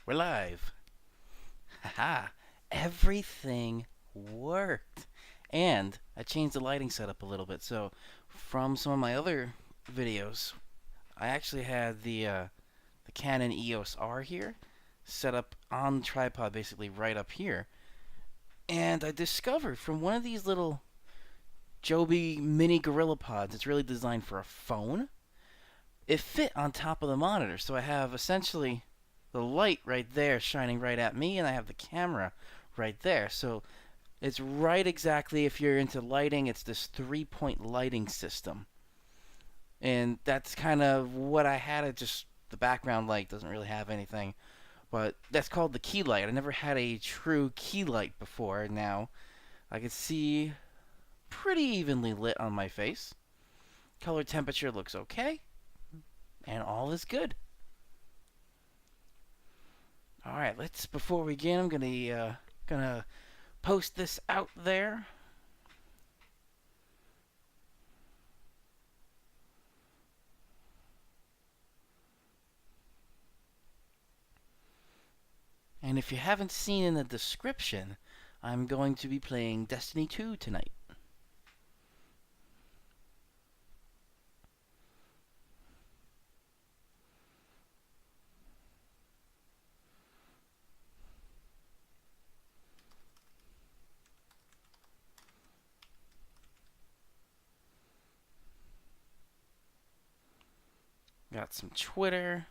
We're live. Haha. Everything worked. And I changed the lighting setup a little bit. So, from some of my other videos, I actually had the Canon EOS R here set up on the tripod basically right up here. And I discovered from one of these little Joby mini Gorilla Pods, it's really designed for a phone. It fit on top of the monitor. So I have essentially the light right there shining right at me, and I have the camera right there. So it's right exactly, if you're into lighting, it's this 3-point lighting system. And that's kind of what I had. It just, the background light doesn't really have anything. But that's called the key light. I never had a true key light before. Now I can see pretty evenly lit on my face. Color temperature looks okay. And all is good. All right, let's. Before we begin, I'm gonna post this out there. And if you haven't seen in the description, I'm going to be playing Destiny 2 tonight. Got some Twitter.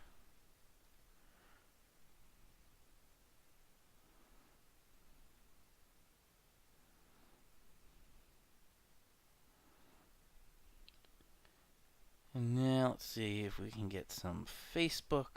And now let's see if we can get some Facebook.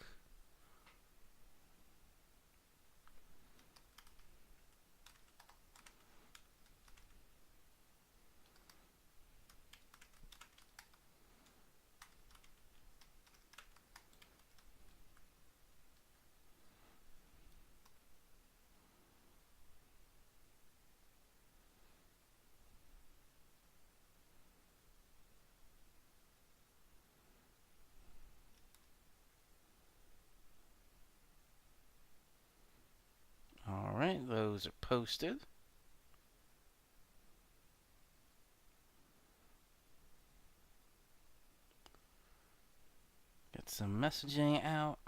All right, those are posted. Get some messaging out.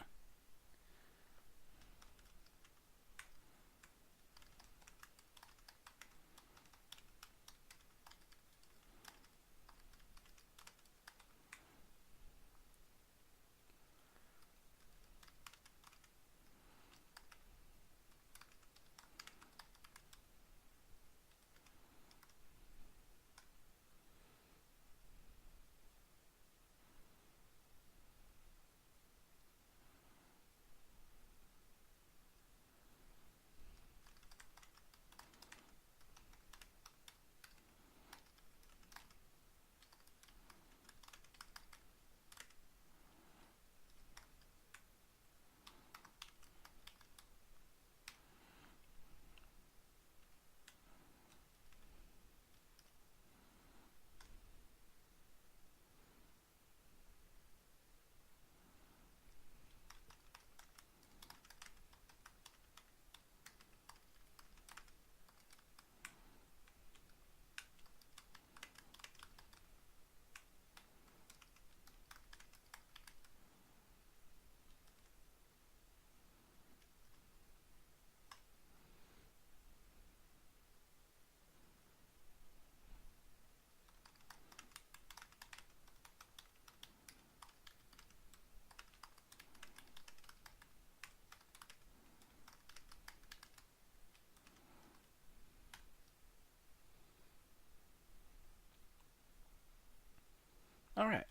All right,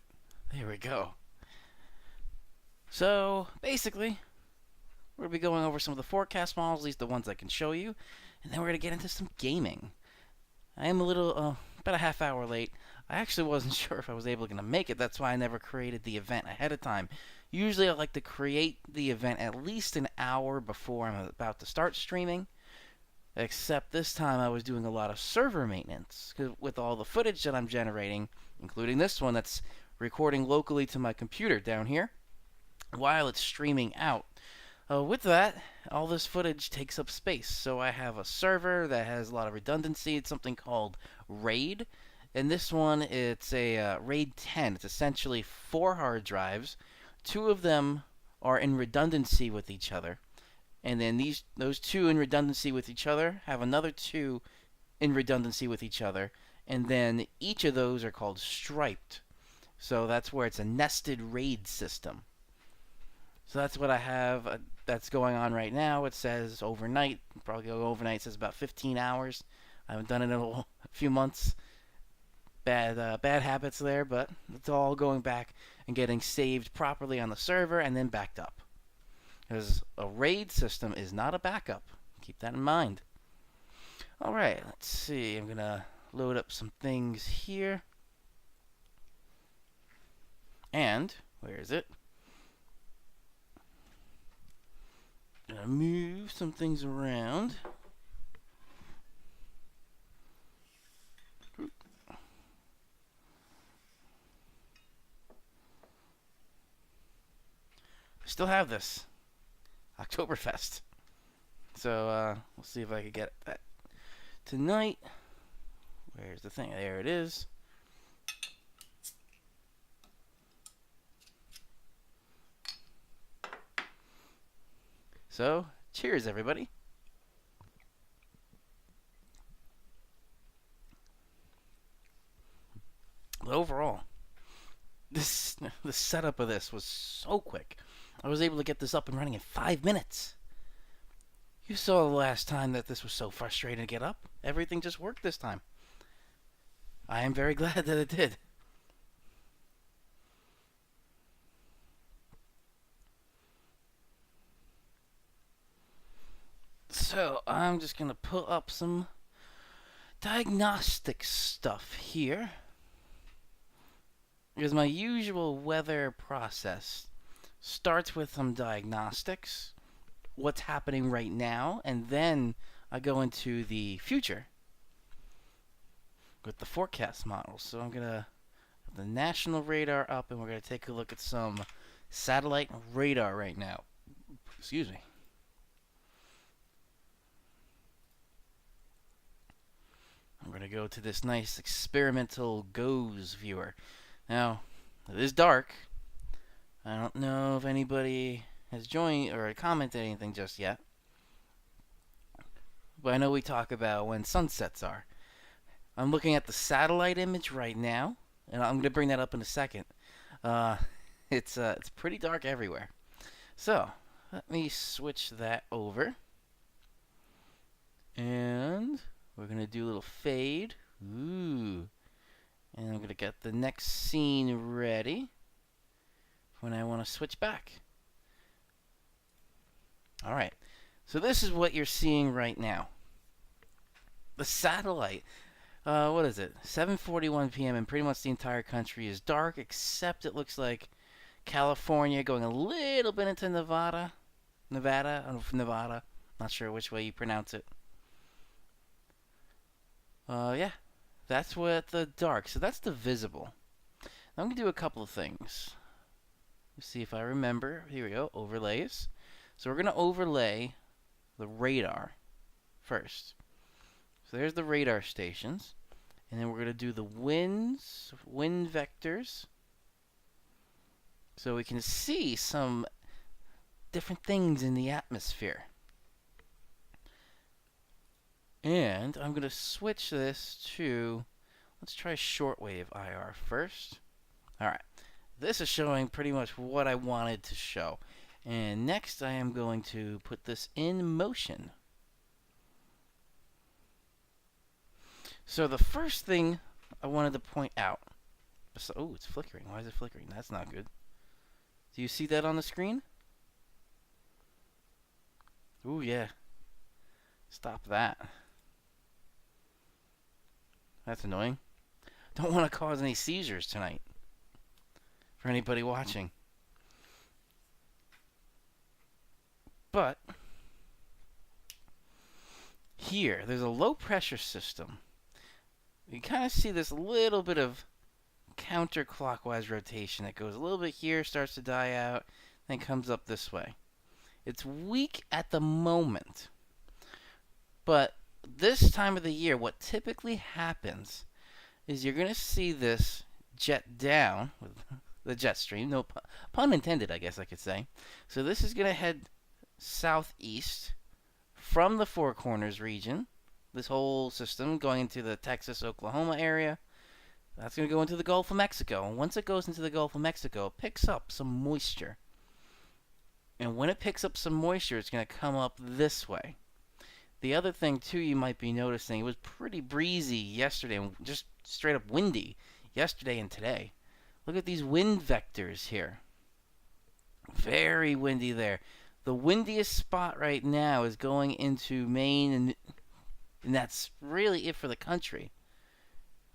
there we go. So basically, we're gonna be going over some of the forecast models, at least the ones I can show you, and then we're gonna get into some gaming. I am a little, about a half hour late. I actually wasn't sure if I was able to make it. That's why I never created the event ahead of time. Usually I like to create the event at least an hour before I'm about to start streaming. Except this time I was doing a lot of server maintenance. 'Cause with all the footage that I'm generating, including this one that's recording locally to my computer down here, while it's streaming out, With that, all this footage takes up space. So I have a server that has a lot of redundancy. It's something called RAID. And this one, it's a RAID 10. It's essentially 4 hard drives. 2 of them are in redundancy with each other. And then those 2 in redundancy with each other have another 2 in redundancy with each other. And then each of those are called striped. So that's where it's a nested RAID system. So that's what I have that's going on right now. It says overnight, probably go overnight. It says about 15 hours. I haven't done it in a few months. Bad habits there, but it's all going back and getting saved properly on the server and then backed up. Because a RAID system is not a backup. Keep that in mind. Alright, let's see. I'm going to load up some things here. And, where is it? Gonna move some things around. Still have this Oktoberfest. So we'll see if I can get that tonight. Where's the thing? There it is. So, cheers, everybody. But overall, the setup of this was so quick. I was able to get this up and running in 5 minutes. You saw the last time that this was so frustrating to get up. Everything just worked this time. I am very glad that it did. So, I'm just going to put up some diagnostic stuff here. Because my usual weather process starts with some diagnostics, what's happening right now, and then I go into the future with the forecast models. So I'm going to have the national radar up, and we're going to take a look at some satellite radar right now. Excuse me. I'm going to go to this nice experimental GOES viewer. Now, it is dark. I don't know if anybody has joined or commented anything just yet. But I know we talk about when sunsets are. I'm looking at the satellite image right now, and I'm going to bring that up in a second. It's pretty dark everywhere. So, let me switch that over. And we're going to do a little fade. Ooh. And I'm going to get the next scene ready when I want to switch back. Alright, so this is what you're seeing right now. The satellite, what is it? 7:41 p.m. and pretty much the entire country is dark, except it looks like California going a little bit into Nevada. Nevada. Not sure which way you pronounce it. Yeah, that's what the dark. So that's the visible. Now I'm going to do a couple of things. Let's see if I remember. Here we go, overlays. So we're going to overlay the radar first. So there's the radar stations. And then we're going to do the wind vectors. So we can see some different things in the atmosphere. And I'm going to switch this to, let's try shortwave IR first. Alright, this is showing pretty much what I wanted to show. And next I am going to put this in motion. So the first thing I wanted to point out, oh, it's flickering. Why is it flickering? That's not good. Do you see that on the screen? Ooh, yeah. Stop that. That's annoying. Don't want to cause any seizures tonight for anybody watching. But here, there's a low pressure system. You kind of see this little bit of counterclockwise rotation. It goes a little bit here, starts to die out, then comes up this way. It's weak at the moment. But this time of the year, what typically happens is you're going to see this jet down with the jet stream. No pun intended, I guess I could say. So this is going to head southeast from the Four Corners region. This whole system going into the Texas-Oklahoma area. That's going to go into the Gulf of Mexico. And once it goes into the Gulf of Mexico, it picks up some moisture. And when it picks up some moisture, it's going to come up this way. The other thing, too, you might be noticing, it was pretty breezy yesterday and just straight up windy yesterday and today. Look at these wind vectors here. Very windy there. The windiest spot right now is going into Maine, and that's really it for the country.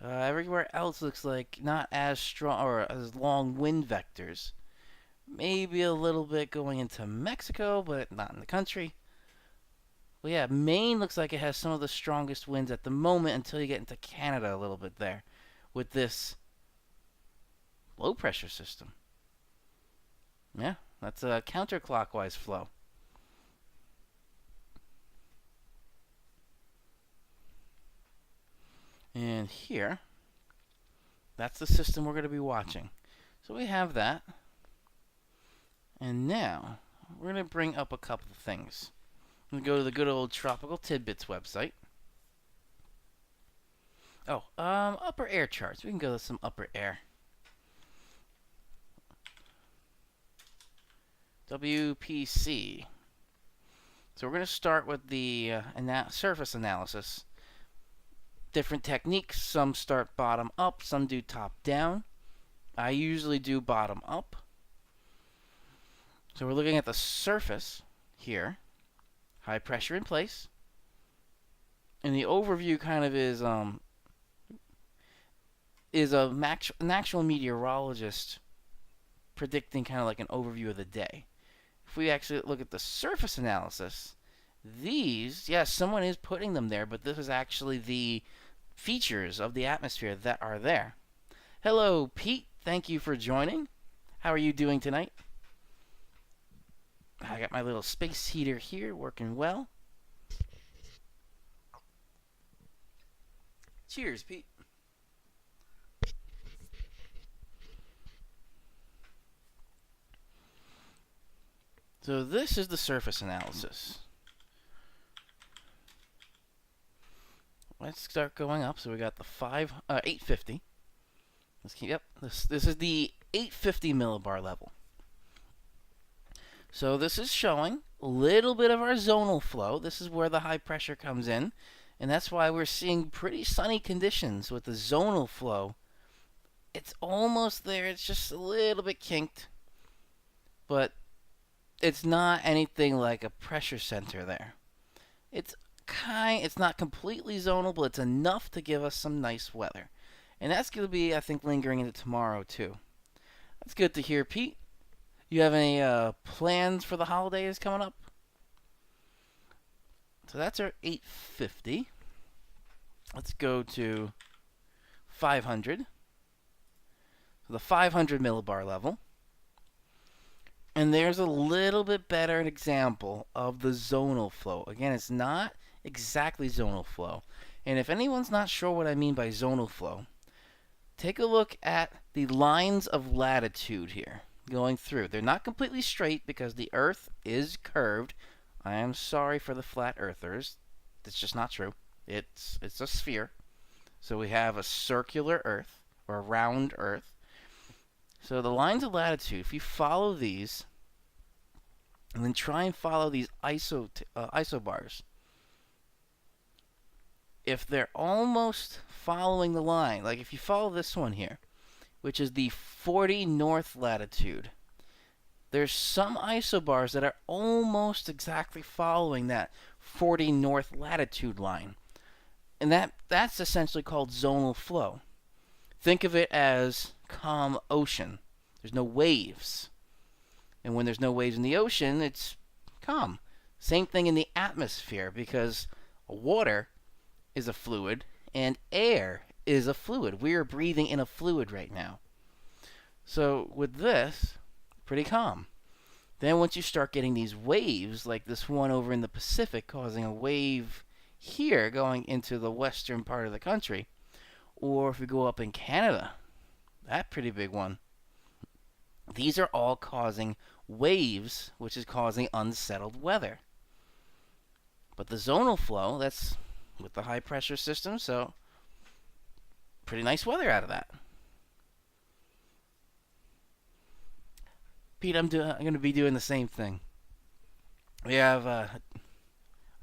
Everywhere else looks like not as strong or as long wind vectors. Maybe a little bit going into Mexico, but not in the country. Well, yeah, Maine looks like it has some of the strongest winds at the moment until you get into Canada a little bit there with this low pressure system. Yeah, that's a counterclockwise flow. And here, that's the system we're going to be watching. So we have that. And now, we're going to bring up a couple of things. I'm going to go to the good old Tropical Tidbits website. Oh, upper air charts. We can go to some upper air. WPC. So we're going to start with the surface analysis. Different techniques. Some start bottom up, some do top down. I usually do bottom up. So we're looking at the surface here. High pressure in place. And the overview kind of is an actual meteorologist predicting kind of like an overview of the day. If we actually look at the surface analysis, these, yes, someone is putting them there, but this is actually the features of the atmosphere that are there. Hello, Pete. Thank you for joining. How are you doing tonight? I got my little space heater here working well. Cheers, Pete. So this is the surface analysis. Let's start going up. So we got the 850. Let's keep, yep. This is the 850 millibar level. So this is showing a little bit of our zonal flow. This is where the high pressure comes in, and that's why we're seeing pretty sunny conditions with the zonal flow. It's almost there. It's just a little bit kinked, but it's not anything like a pressure center there. It's not completely zonal, but it's enough to give us some nice weather. And that's going to be, I think, lingering into tomorrow, too. That's good to hear, Pete. You have any plans for the holidays coming up? So that's our 850. Let's go to 500. So the 500 millibar level. And there's a little bit better example of the zonal flow. Again, it's not exactly zonal flow. And if anyone's not sure what I mean by zonal flow, take a look at the lines of latitude here going through. They're not completely straight because the Earth is curved. I am sorry for the flat earthers. That's just not true. It's a sphere. So we have a circular Earth or a round Earth. So the lines of latitude, if you follow these, and then try and follow these isobars, if they're almost following the line, like if you follow this one here, which is the 40 north latitude, there's some isobars that are almost exactly following that 40 north latitude line. And that's essentially called zonal flow. Think of it as calm ocean. There's no waves. And when there's no waves in the ocean, it's calm. Same thing in the atmosphere, because water is a fluid and air is a fluid. We are breathing in a fluid right now. So with this, pretty calm. Then once you start getting these waves, like this one over in the Pacific causing a wave here going into the western part of the country, or if we go up in Canada, that pretty big one, these are all causing waves, which is causing unsettled weather. But the zonal flow, that's with the high pressure system, so pretty nice weather out of that. Pete, I'm going to be doing the same thing. We have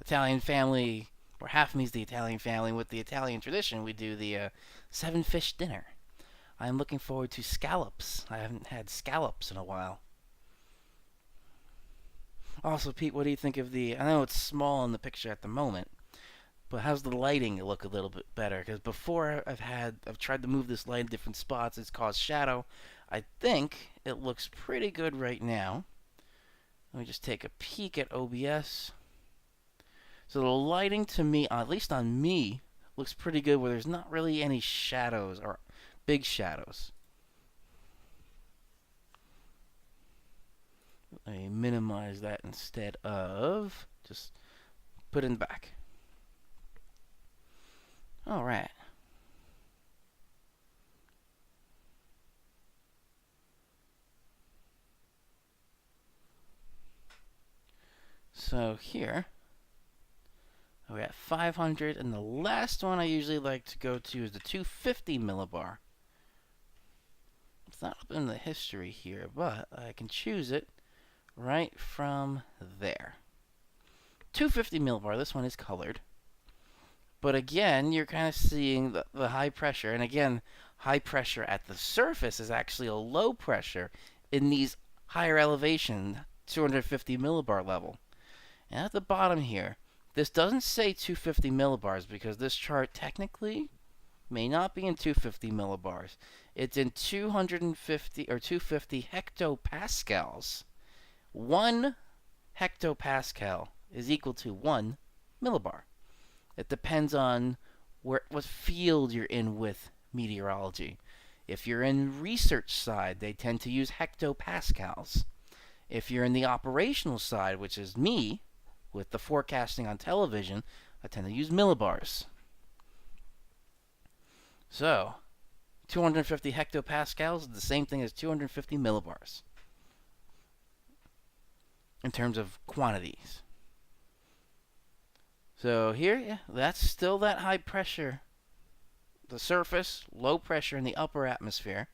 Italian family, or half of me's the Italian family. With the Italian tradition, we do the 7-fish dinner. I'm looking forward to scallops. I haven't had scallops in a while. Also, Pete, what do you think of the... I know it's small in the picture at the moment, but how's the lighting look a little bit better? Because before I've tried to move this light in different spots. It's caused shadow. I think it looks pretty good right now. Let me just take a peek at OBS. So the lighting to me, at least on me, looks pretty good where there's not really any shadows or big shadows. Let me minimize that instead of just put it back. All right. So here, we're at 500, and the last one I usually like to go to is the 250 millibar. It's not up in the history here, but I can choose it right from there. 250 millibar, this one is colored. But again, you're kind of seeing the high pressure, and again, high pressure at the surface is actually a low pressure in these higher elevation 250 millibar level. And at the bottom here, this doesn't say 250 millibars because this chart technically may not be in 250 millibars. It's in 250 or 250 hectopascals. 1 hectopascal is equal to 1 millibar. It depends on what field you're in with meteorology. If you're in research side, they tend to use hectopascals. If you're in the operational side, which is me, with the forecasting on television, I tend to use millibars. So, 250 hectopascals is the same thing as 250 millibars in terms of quantities. So here, yeah, that's still that high pressure. The surface, low pressure in the upper atmosphere.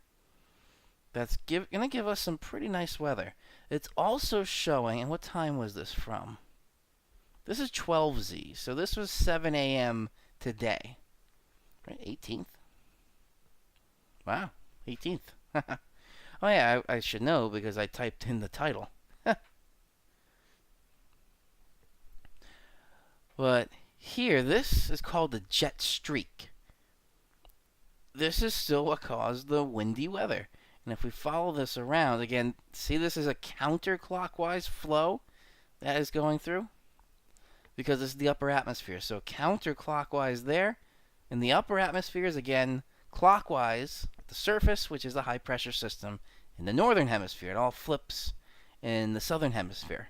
That's going to give us some pretty nice weather. It's also showing, and what time was this from? This is 12Z, so this was 7 a.m. today. Right, 18th? Wow, 18th. Oh yeah, I should know because I typed in the title. But here, this is called the jet streak. This is still what caused the windy weather. And if we follow this around, again, see this is a counterclockwise flow that is going through? Because this is the upper atmosphere. So counterclockwise there. And the upper atmosphere is, again, clockwise at the surface, which is the high pressure system in the northern hemisphere. It all flips in the southern hemisphere.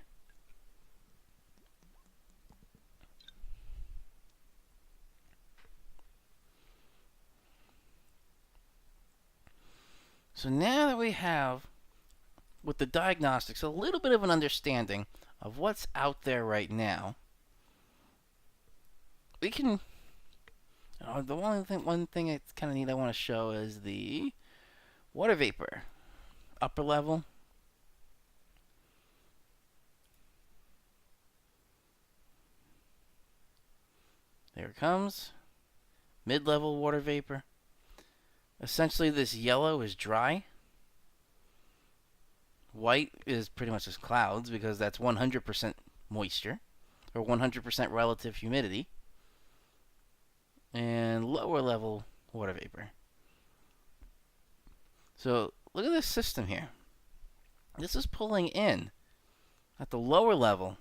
So now that we have, with the diagnostics, a little bit of an understanding of what's out there right now, we can... the one thing it's kind of neat I want to show is the water vapor. Upper level. There it comes. Mid-level water vapor. Essentially, this yellow is dry. White is pretty much just clouds because that's 100% moisture or 100% relative humidity. And lower level water vapor. So look at this system here. This is pulling in at the lower level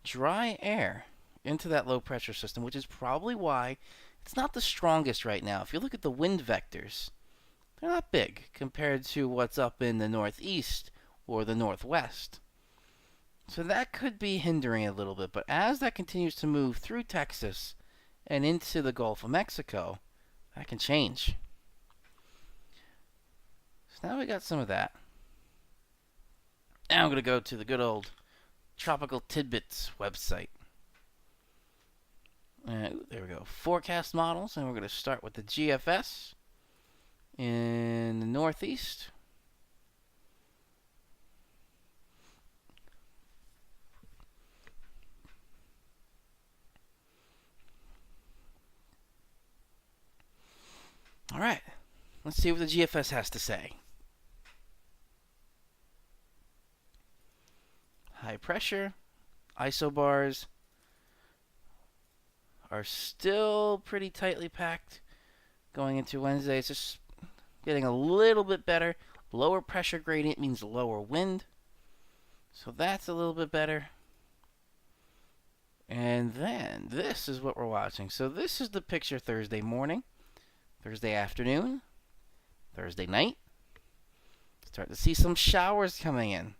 dry air into that low pressure system, which is probably why it's not the strongest right now. If you look at the wind vectors, they're not big compared to what's up in the northeast or the northwest. So that could be hindering a little bit, but as that continues to move through Texas and into the Gulf of Mexico, that can change. So now we got some of that. Now I'm going to go to the good old Tropical Tidbits website. There we go. Forecast models, and we're going to start with the GFS in the Northeast. All right, let's see what the GFS has to say. High pressure, isobars are still pretty tightly packed going into Wednesday. It's just getting a little bit better. Lower pressure gradient means lower wind, so that's a little bit better. And then this is what we're watching. So this is the picture Thursday morning, Thursday afternoon, Thursday night. Start to see some showers coming in.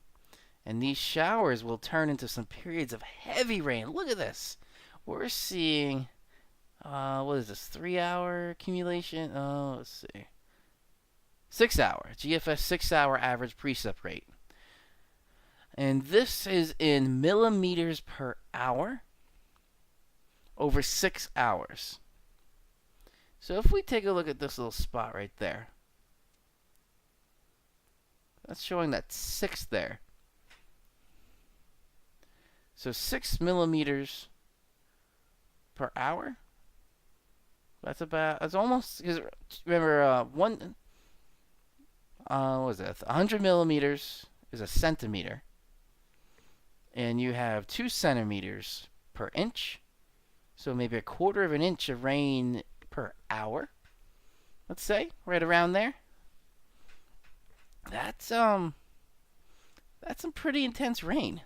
And these showers will turn into some periods of heavy rain. Look at this. We're seeing, what is this, 3-hour accumulation? Oh, let's see. 6 hour. GFS 6 hour average precip rate. And this is in millimeters per hour over 6 hours. So if we take a look at this little spot right there, that's showing that 6 there. So 6 millimeters per hour. That's almost, because remember, what was it? 100 millimeters is a centimeter. And you have 2 centimeters per inch. So maybe 1/4 of an inch of rain per hour. Let's say, right around there. That's some pretty intense rain.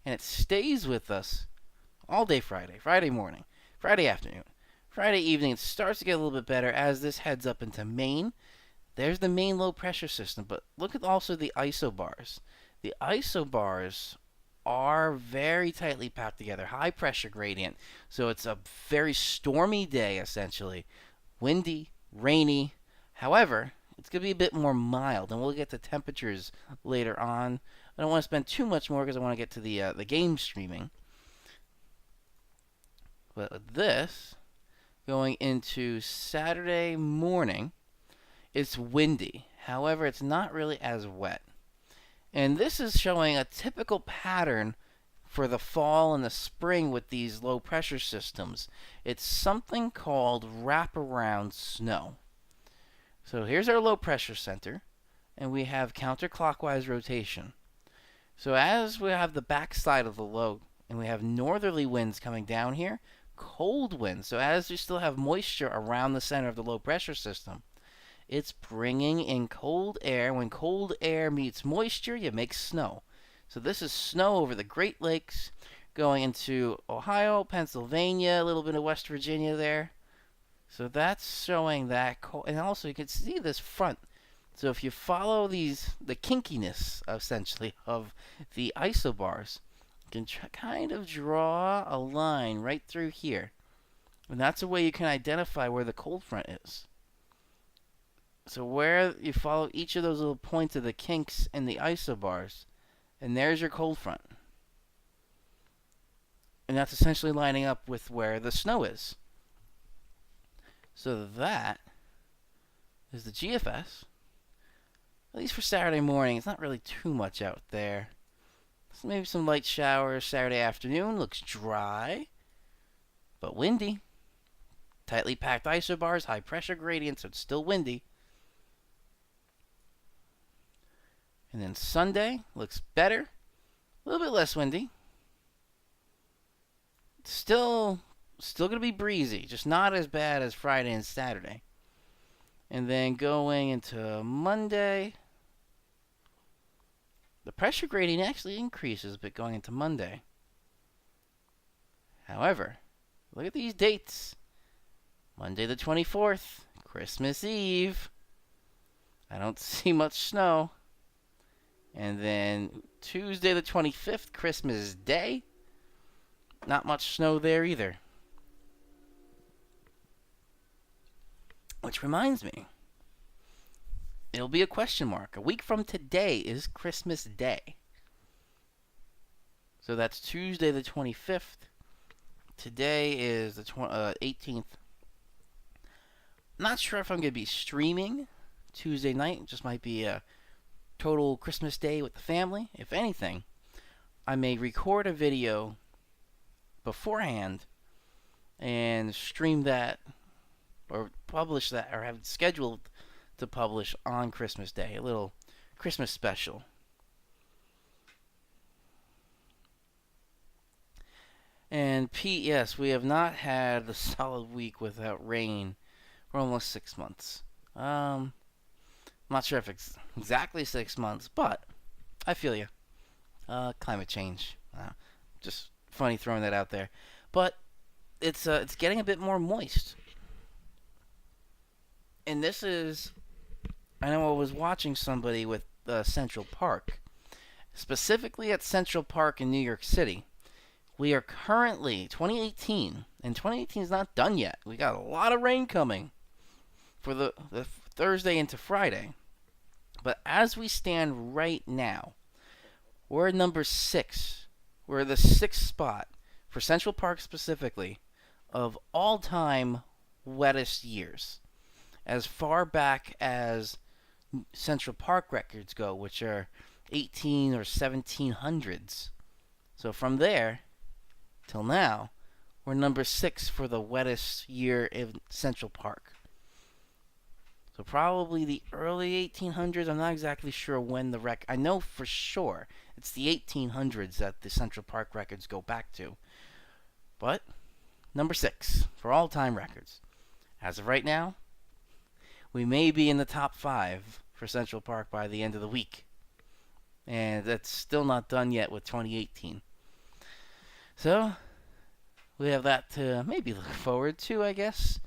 And it stays with us all day Friday, Friday morning, Friday afternoon, Friday evening. It starts to get a little bit better as this heads up into Maine. There's the main low pressure system, but look at also the isobars. The isobars are very tightly packed together, high pressure gradient. So it's a very stormy day, essentially. Windy, rainy. However, it's going to be a bit more mild, and we'll get to temperatures later on. I don't want to spend too much more because I want to get to the game streaming. But with this, going into Saturday morning, it's windy. However, it's not really as wet. And this is showing a typical pattern for the fall and the spring with these low pressure systems. It's something called wraparound snow. So here's our low pressure center, and we have counterclockwise rotation. So as we have the backside of the low, and we have northerly winds coming down here, cold winds. So as we still have moisture around the center of the low pressure system, it's bringing in cold air. When cold air meets moisture, you make snow. So this is snow over the Great Lakes, going into Ohio, Pennsylvania, a little bit of West Virginia there. So that's showing that cold. And also you can see this front. So if you follow the kinkiness, essentially, of the isobars, you can kind of draw a line right through here. And that's a way you can identify where the cold front is. So where you follow each of those little points of the kinks in the isobars, and there's your cold front. And that's essentially lining up with where the snow is. So that is the GFS. At least for Saturday morning, it's not really too much out there. So maybe some light showers Saturday afternoon. Looks dry, but windy. Tightly packed isobars, high pressure gradient, so it's still windy. And then Sunday looks better. A little bit less windy. Still going to be breezy, just not as bad as Friday and Saturday. And then going into Monday, the pressure gradient actually increases a bit going into Monday. However, look at these dates. Monday the 24th, Christmas Eve. I don't see much snow. And then Tuesday the 25th, Christmas Day. Not much snow there either. Which reminds me, it'll be a question mark. A week from today is Christmas Day. So that's Tuesday the 25th. Today is the 18th. Not sure if I'm going to be streaming Tuesday night. It just might be a total Christmas Day with the family. If anything, I may record a video beforehand and stream that or publish that or have it scheduled to publish on Christmas Day. A little Christmas special. And Pete, yes, we have not had a solid week without rain for almost 6 months. I'm not sure if it's exactly 6 months, but I feel you. Climate change. Just funny throwing that out there. But it's getting a bit more moist. And this is, I know I was watching somebody with Central Park. Specifically at Central Park in New York City. We are currently 2018, and 2018 is not done yet. We got a lot of rain coming for the Thursday into Friday. But as we stand right now, we're at number 6. We're the 6th spot for Central Park specifically of all-time wettest years. As far back as Central Park records go, which are 18 or 1700s. So from there till now, we're number 6 for the wettest year in Central Park. So probably the early 1800s. I'm not exactly sure when the I know for sure it's the 1800s that the Central Park records go back to. But number 6 for all-time records. As of right now, we may be in the top 5 for Central Park by the end of the week. And that's still not done yet with 2018. So, we have that to maybe look forward to, I guess.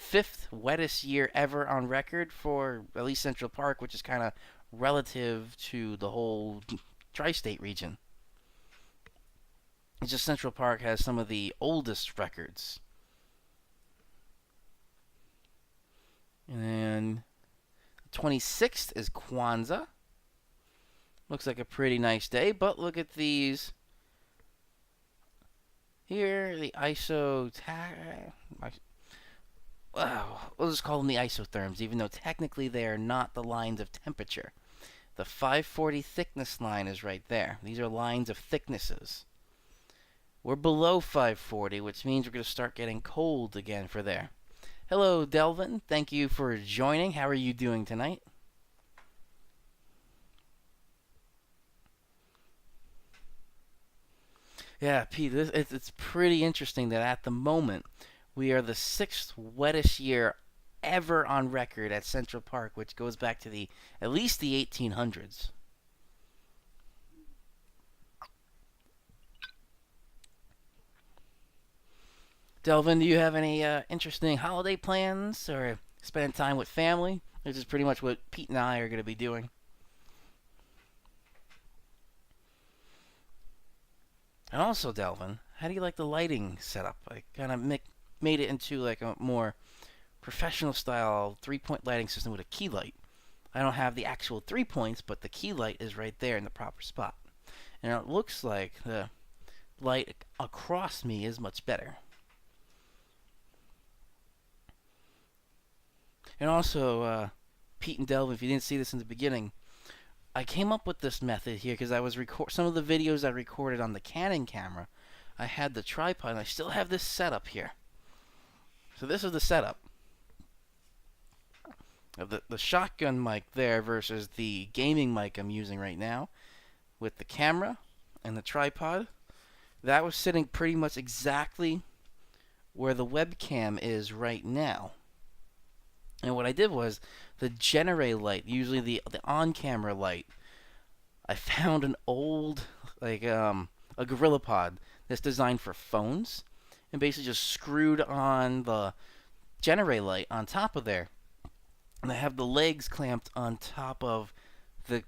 5th wettest year ever on record for at least Central Park, which is kind of relative to the whole tri-state region. It's just Central Park has some of the oldest records. And then 26th is Kwanzaa. Looks like a pretty nice day, but look at these. Here, the we'll just call them the isotherms, even though technically they are not the lines of temperature. The 540 thickness line is right there. These are lines of thicknesses. We're below 540, which means we're going to start getting cold again for there. Hello, Delvin. Thank you for joining. How are you doing tonight? Yeah, Pete, it's pretty interesting that at the moment we are the 6th wettest year ever on record at Central Park, which goes back to at least the 1800s. Delvin, do you have any interesting holiday plans or spending time with family? This is pretty much what Pete and I are going to be doing. And also, Delvin, how do you like the lighting setup? I kind of made it into like a more professional style 3-point lighting system with a key light. I don't have the actual 3 points, but the key light is right there in the proper spot. And it looks like the light across me is much better. And also, Pete and Delvin, if you didn't see this in the beginning, I came up with this method here because I was some of the videos I recorded on the Canon camera. I had the tripod, and I still have this setup here. So this is the setup of the shotgun mic there versus the gaming mic I'm using right now with the camera and the tripod. That was sitting pretty much exactly where the webcam is right now. And what I did was the Generate light, usually the on-camera light. I found an old a GorillaPod that's designed for phones, and basically just screwed on the Generate light on top of there. And I have the legs clamped on top of the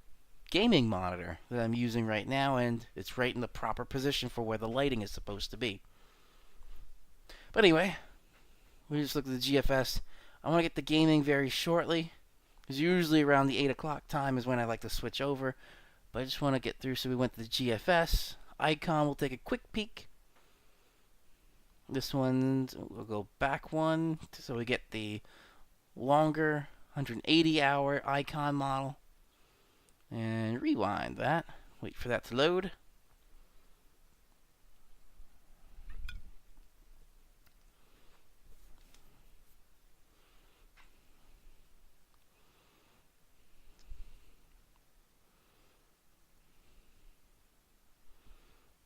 gaming monitor that I'm using right now, and it's right in the proper position for where the lighting is supposed to be. But anyway, we just looked at the GFS. I want to get the gaming very shortly, because usually around the 8 o'clock time is when I like to switch over. But I just want to get through, so we went to the GFS. Icon, we'll take a quick peek. This one, we'll go back one, so we get the longer 180-hour Icon model. And rewind that. Wait for that to load.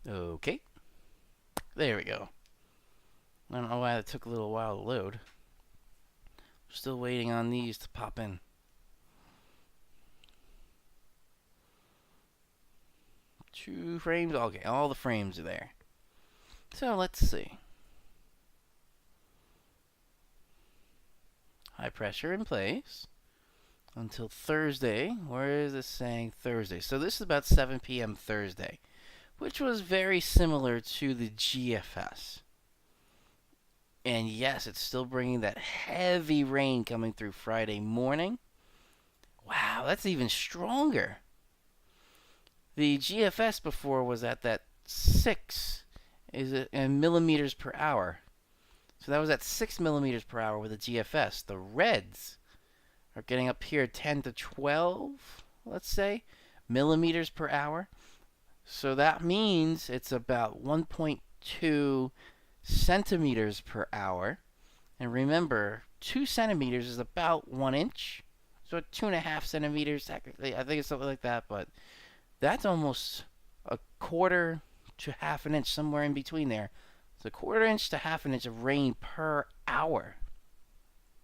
Okay. There we go. I don't know why it took a little while to load. Still waiting on these to pop in. Two frames. Okay, all the frames are there. So let's see. High pressure in place until Thursday. Where is this saying Thursday? So this is about 7 p.m. Thursday, which was very similar to the GFS. And yes, it's still bringing that heavy rain coming through Friday morning. Wow, that's even stronger. The GFS before was at that 6 millimeters per hour. So that was at 6 millimeters per hour with the GFS. The reds are getting up here 10 to 12, let's say, millimeters per hour. So that means it's about 1.2 centimeters per hour. And remember, 2 centimeters is about 1 inch. So 2.5 centimeters, technically. I think it's something like that, but that's almost a quarter to half an inch, somewhere in between there. It's a quarter inch to half an inch of rain per hour.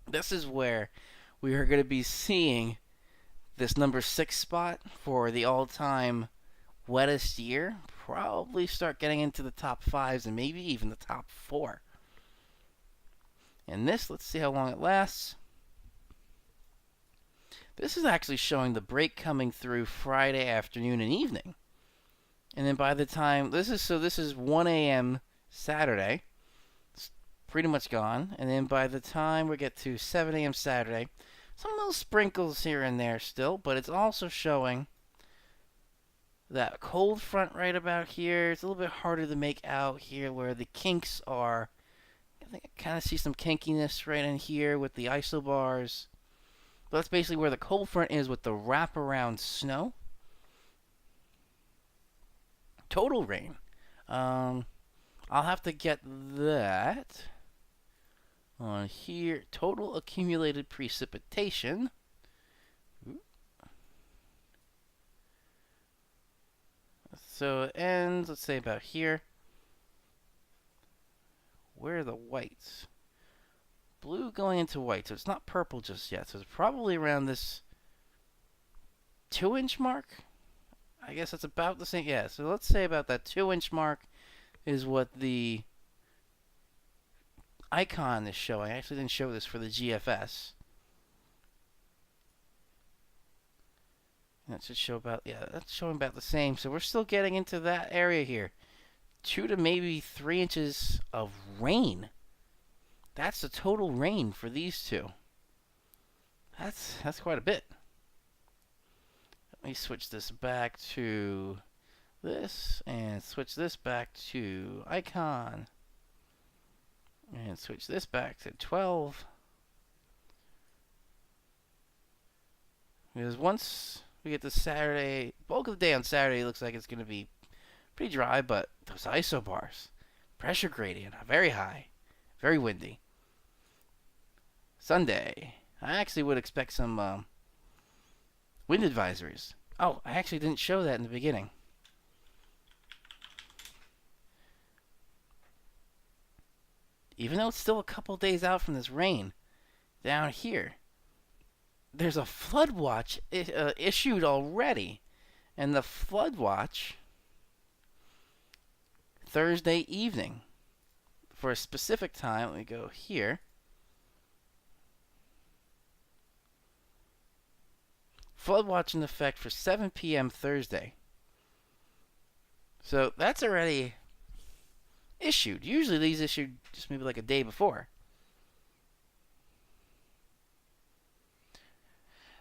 This is where we are going to be seeing this number 6 spot for the all-time wettest year probably start getting into the top 5s and maybe even the top 4. And this, let's see how long it lasts. This is actually showing the break coming through Friday afternoon and evening. And then by the time, this is 1 a.m. Saturday. It's pretty much gone. And then by the time we get to 7 a.m. Saturday, some little sprinkles here and there still, but it's also showing that cold front right about here. It's a little bit harder to make out here where the kinks are. I think I kind of see some kinkiness right in here with the isobars. But that's basically where the cold front is with the wraparound snow. Total rain. I'll have to get that on here. Total accumulated precipitation. So it ends, let's say about here. Where are the whites? Blue going into white, so it's not purple just yet. So it's probably around this 2-inch mark. I guess that's about the same. Yeah, so let's say about that 2-inch mark is what the icon is showing. I actually didn't show this for the GFS. That should show about, yeah, that's showing about the same. So we're still getting into that area here. 2 to maybe 3 inches of rain. That's the total rain for these two. That's quite a bit. Let me switch this back to this and switch this back to icon and switch this back to 12. Because once we get to Saturday, bulk of the day on Saturday looks like it's going to be pretty dry, but those isobars, pressure gradient, very high, very windy. Sunday, I actually would expect some wind advisories. Oh, I actually didn't show that in the beginning. Even though it's still a couple days out from this rain, down here, there's a flood watch issued already. And the flood watch, Thursday evening, for a specific time, let me go here. Flood watch in effect for 7 p.m. Thursday. So that's already issued. Usually these issued just maybe like a day before.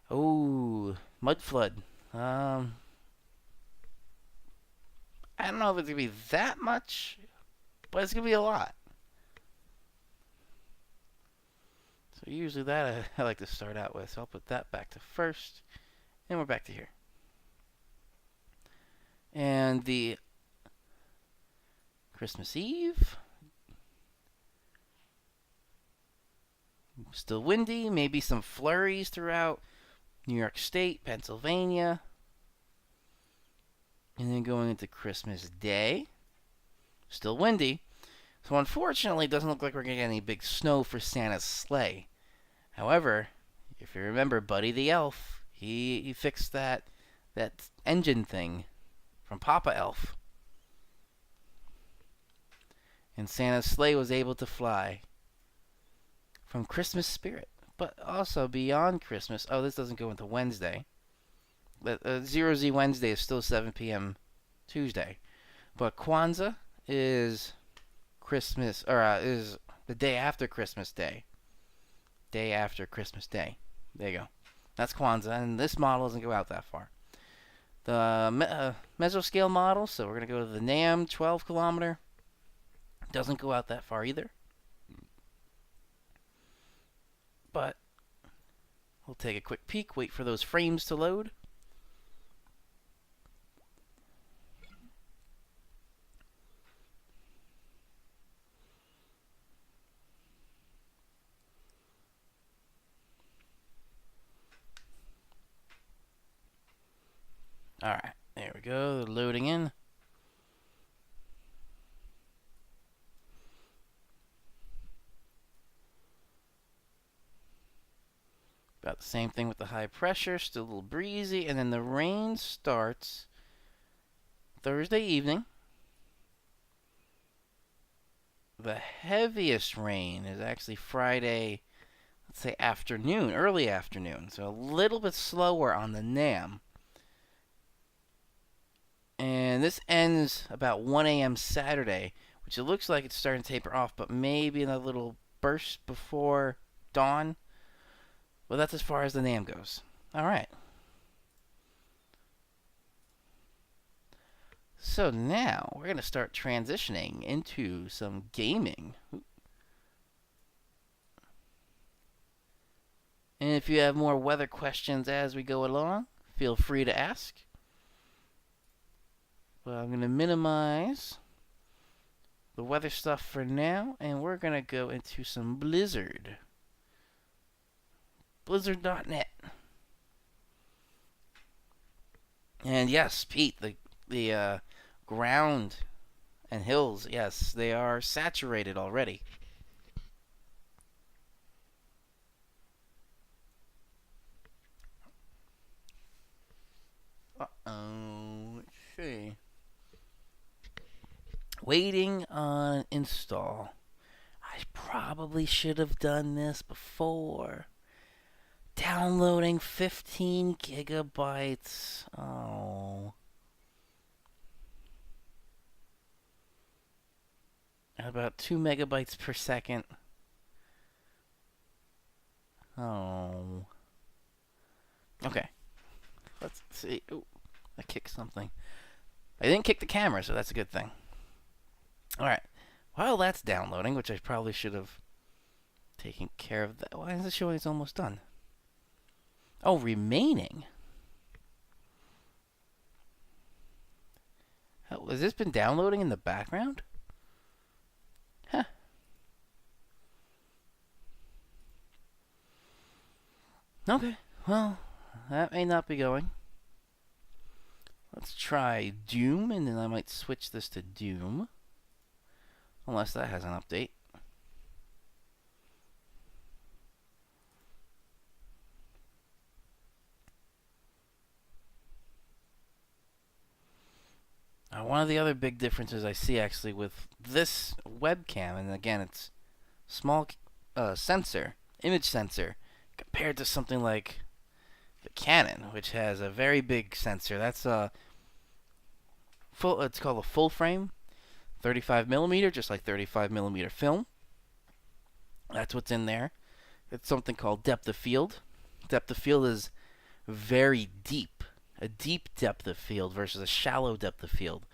Oh, mud flood. I don't know if it's gonna be that much, but it's gonna be a lot. So usually that I like to start out with. So I'll put that back to first, and we're back to here. And the Christmas Eve, still windy, maybe some flurries throughout New York State, Pennsylvania. And then going into Christmas Day, still windy. So unfortunately, it doesn't look like we're going to get any big snow for Santa's sleigh. However, if you remember Buddy the Elf, he fixed that engine thing from Papa Elf. And Santa's sleigh was able to fly from Christmas spirit. But also beyond Christmas, oh, this doesn't go into Wednesday. Zero Z Wednesday is still 7 p.m. Tuesday. But Kwanzaa is Christmas, or is the day after Christmas Day. Day after Christmas Day. There you go. That's Kwanzaa, and this model doesn't go out that far. The mesoscale model, so we're going to go to the NAM 12 kilometer. Doesn't go out that far either. But we'll take a quick peek, wait for those frames to load. Alright, there we go, they're loading in. About the same thing with the high pressure, still a little breezy, and then the rain starts Thursday evening. The heaviest rain is actually Friday, let's say afternoon, early afternoon, so a little bit slower on the NAM. And this ends about 1 a.m. Saturday, which it looks like it's starting to taper off, but maybe in a little burst before dawn. Well, that's as far as the NAM goes. All right. So now we're going to start transitioning into some gaming. And if you have more weather questions as we go along, feel free to ask. But I'm going to minimize the weather stuff for now, and we're going to go into some Blizzard. Blizzard.net. And yes, Pete, the ground and hills, yes, they are saturated already. Uh-oh, let's see. Waiting on install. I probably should have done this before. Downloading 15 gigabytes. Oh. About 2 megabytes per second. Oh. Okay. Let's see. Ooh, I kicked something. I didn't kick the camera, so that's a good thing. Alright. While that's downloading, which I probably should have taken care of that. Why is it showing it's almost done? Oh, remaining. Has this been downloading in the background? Huh. Okay, well, that may not be going. Let's try Doom, and then I might switch this to Doom. Unless that has an update. One of the other big differences I see actually with this webcam, and again it's small sensor, image sensor, compared to something like the Canon, which has a very big sensor. That's a full. It's called a full frame, 35 millimeter, just like 35 millimeter film. That's what's in there. It's something called depth of field. Depth of field is very deep, a deep depth of field versus a shallow depth of field.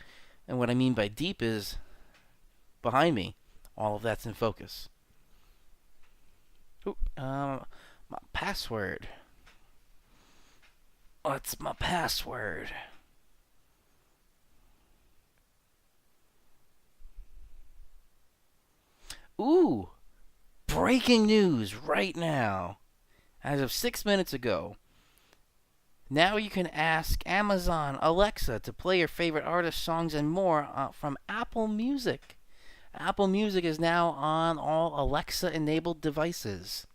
And what I mean by deep is behind me, all of that's in focus. Ooh, my password. What's my password? Ooh, breaking news right now. As of 6 minutes ago, now you can ask Amazon Alexa to play your favorite artists, songs, and more from Apple Music. Apple Music is now on all Alexa-enabled devices.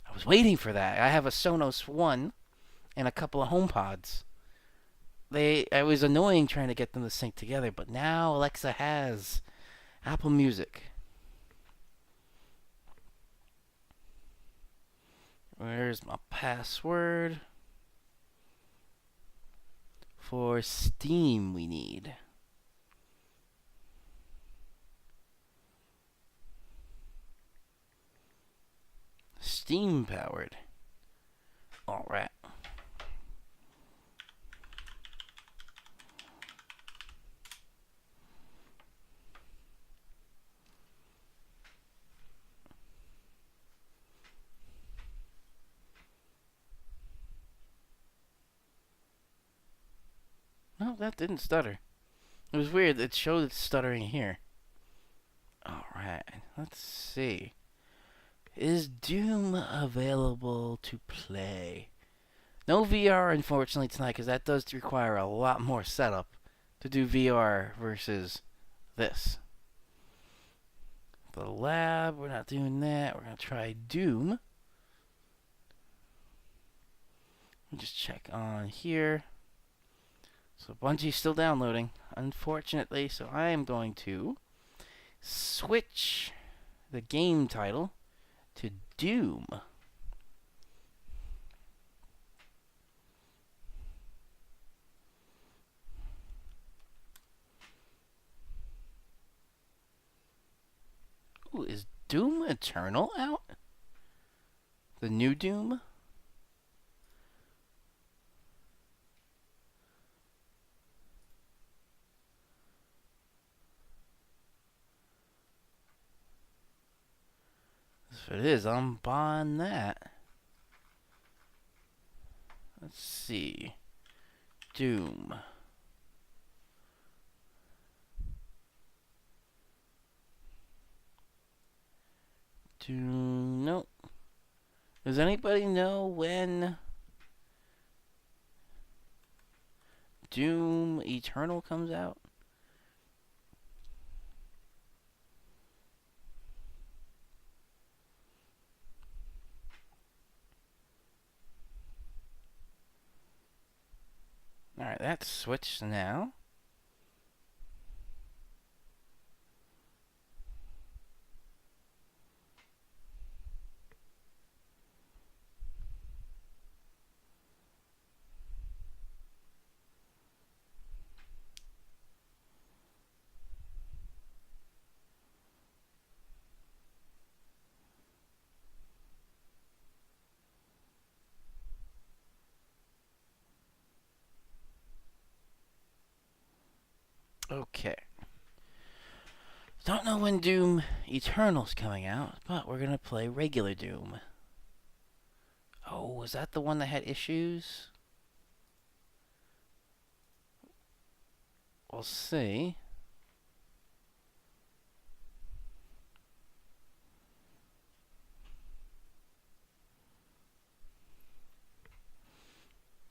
I was waiting for that. I have a Sonos One and a couple of HomePods. It was annoying trying to get them to sync together, but now Alexa has Apple Music. Where's my password? For Steam we need. Steam powered. Alright. No, that didn't stutter. It was weird. It showed it stuttering here. Alright, let's see. Is Doom available to play? No VR, unfortunately, tonight, because that does require a lot more setup to do VR versus this. The lab, we're not doing that. We're going to try Doom. Let me just check on here. So Bungie's still downloading, unfortunately, so I am going to switch the game title to Doom. Ooh, is Doom Eternal out? The new Doom? If it is, I'm buying that. Let's see. Doom. Doom. Nope. Does anybody know when Doom Eternal comes out? Alright, that's switched now. Okay. Don't know when Doom Eternal's coming out, but we're gonna play regular Doom. Oh, was that the one that had issues? We'll see.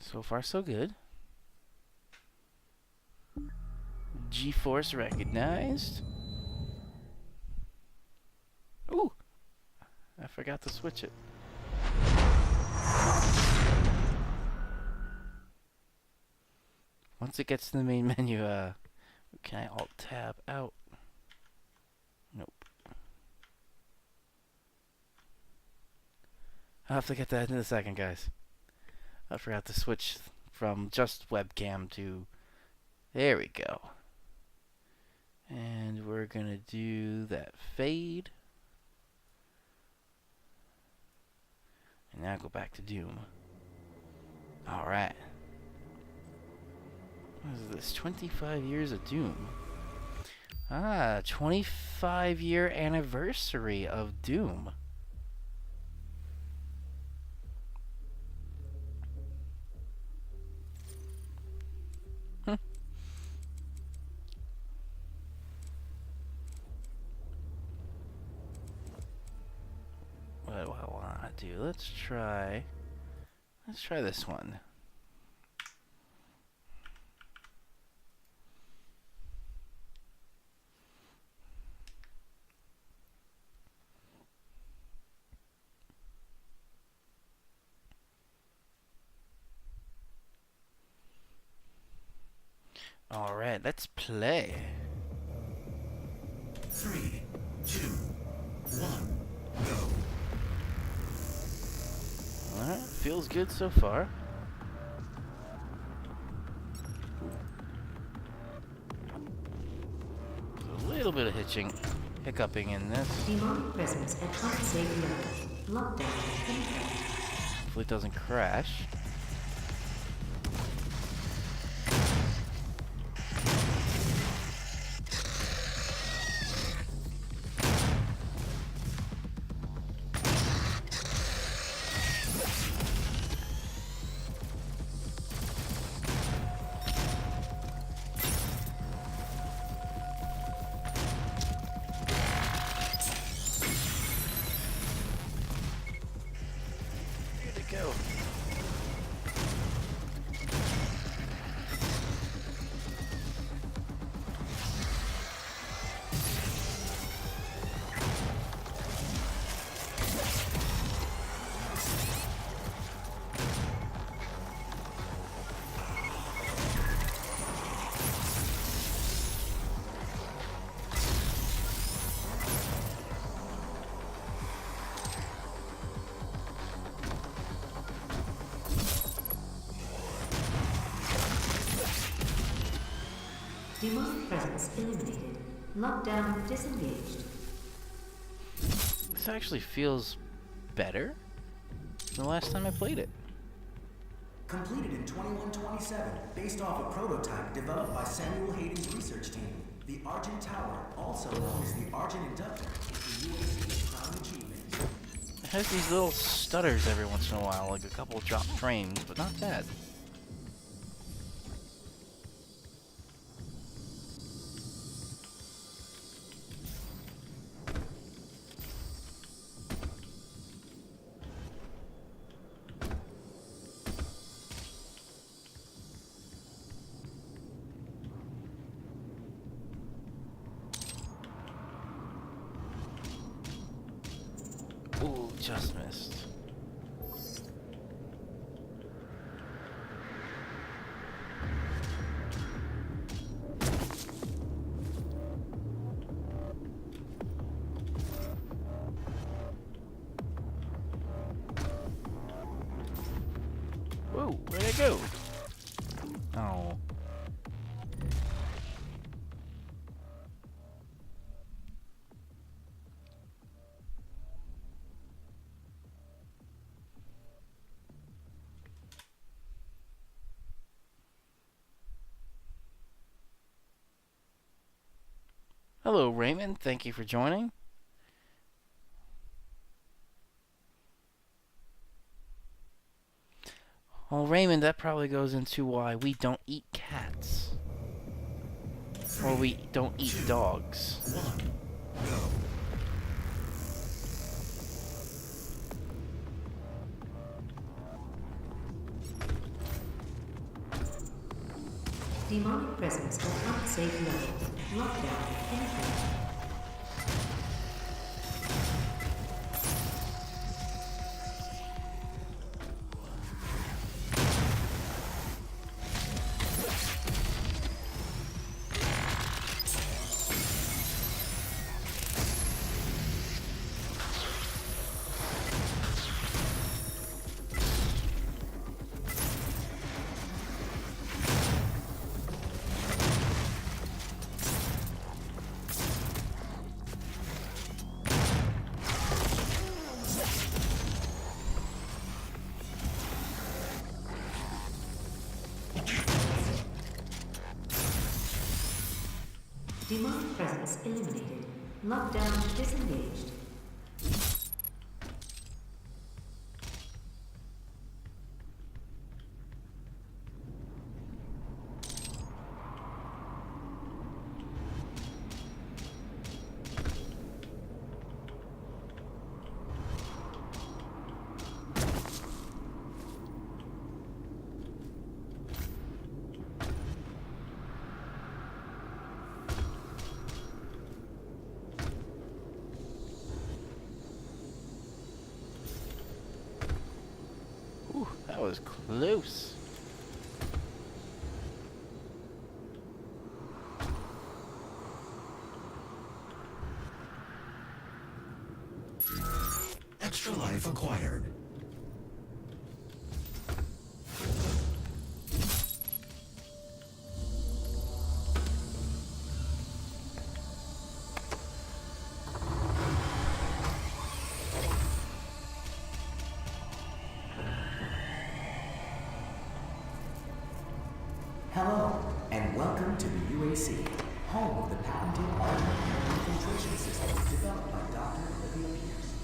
So far, so good. GeForce recognized. Ooh! I forgot to switch it. Once it gets to the main menu, can I Alt-Tab out? Nope. I'll have to get that in a second, guys. I forgot to switch from just webcam to... There we go. And we're going to do that fade. And now go back to Doom. Alright. What is this? 25 years of Doom. 25-year anniversary of Doom. What do I want to do? Let's try this one. All right, let's play. 3, 2, 1, go. All right, feels good so far. There's a little bit of hiccuping in this. Demonic presence at unsafe level. Lockdown. Hopefully it doesn't crash. Go. Demonic presence eliminated. Lockdown disengaged. This actually feels better than the last time I played it. Completed in 2127, based off a prototype developed by Samuel Hayden's research team. The Argent Tower, also known as the Argent Inductor, is the UAC's crown achievement. It has these little stutters every once in a while, like a couple dropped frames, but not bad. Ooh, just missed. Whoa, where'd I go? Oh. Hello, Raymond. Thank you for joining. Well, Raymond, that probably goes into why we don't eat cats. Or we don't eat dogs. 1, go. Demonic presence at unsafe level. Lockdown ended. Demonic presence eliminated. Lockdown disengaged. Ooh, that was close. Extra life acquired. Hello, and welcome to the UAC, home of the patented Argent Air Infiltration System developed by Dr. Olivia Pierce.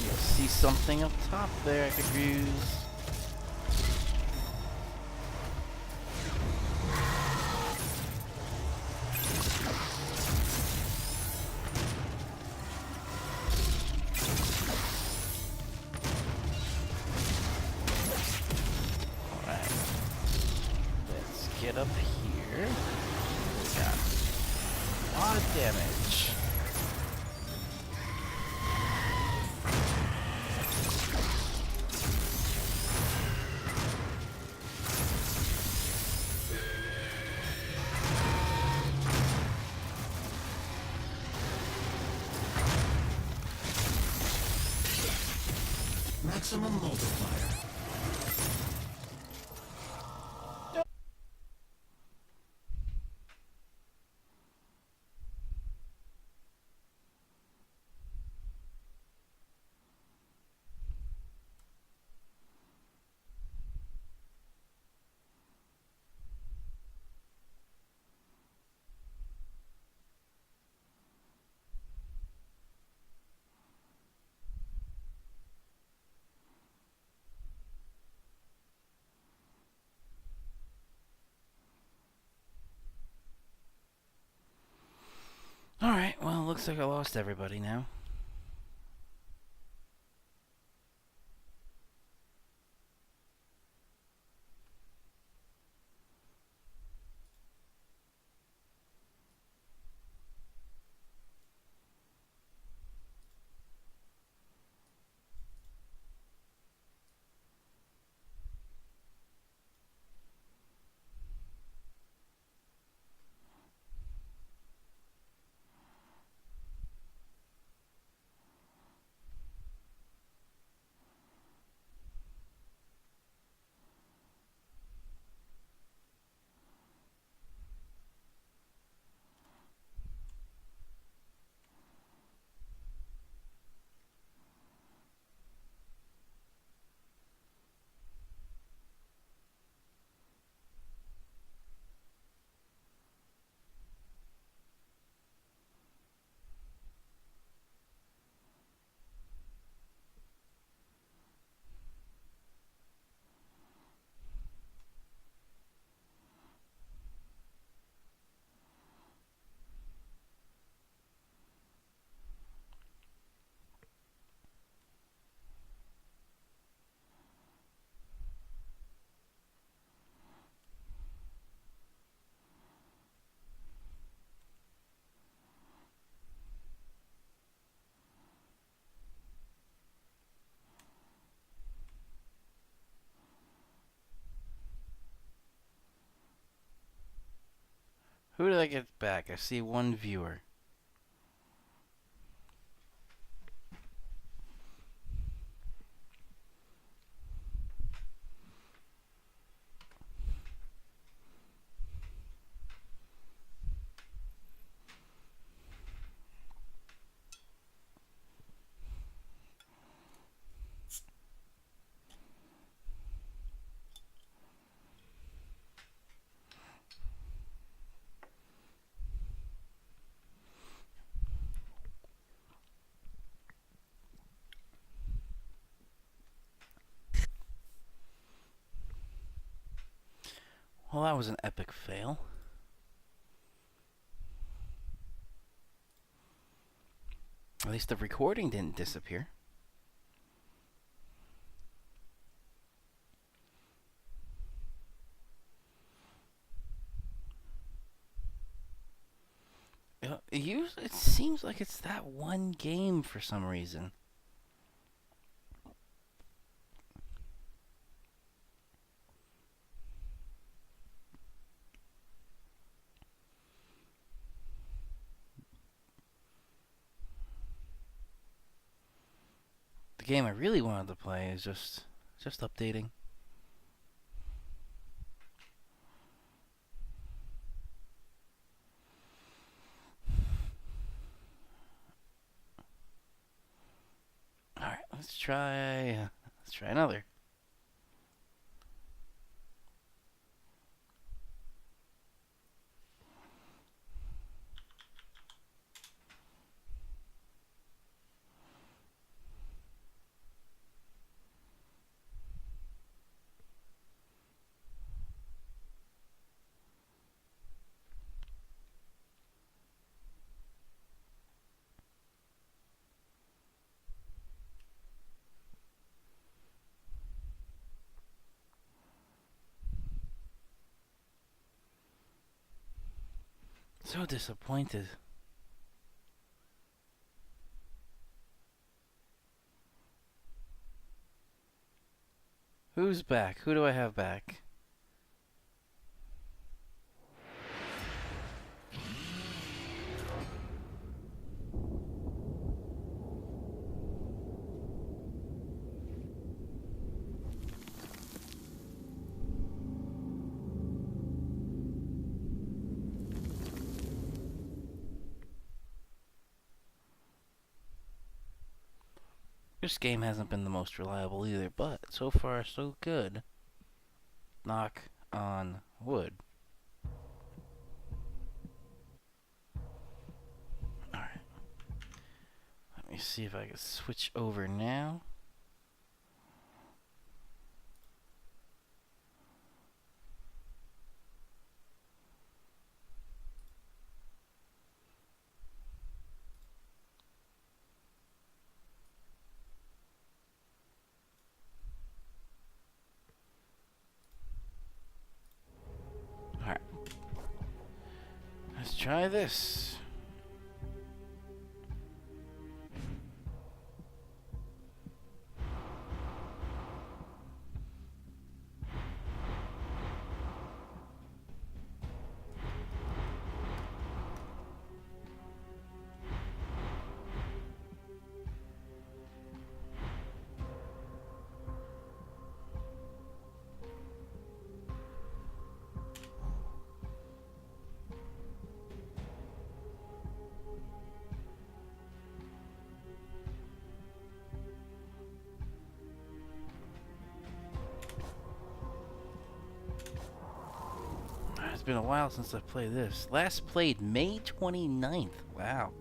I see something up top there I could use. Alright. Let's get up here. Got a lot of damage. Maximum multiplier. Alright, well, looks like I lost everybody now. Who did I get back? I see one viewer. Well, that was an epic fail. At least the recording didn't disappear. It seems like it's that one game for some reason. The game I really wanted to play is just updating. Alright, let's try another. So disappointed. Who's back? Who do I have back? This game hasn't been the most reliable either, but so far so good. Knock on wood. Alright. Let me see if I can switch over now. Let's try this. It's been a while since I played this. Last played May 29th. Wow.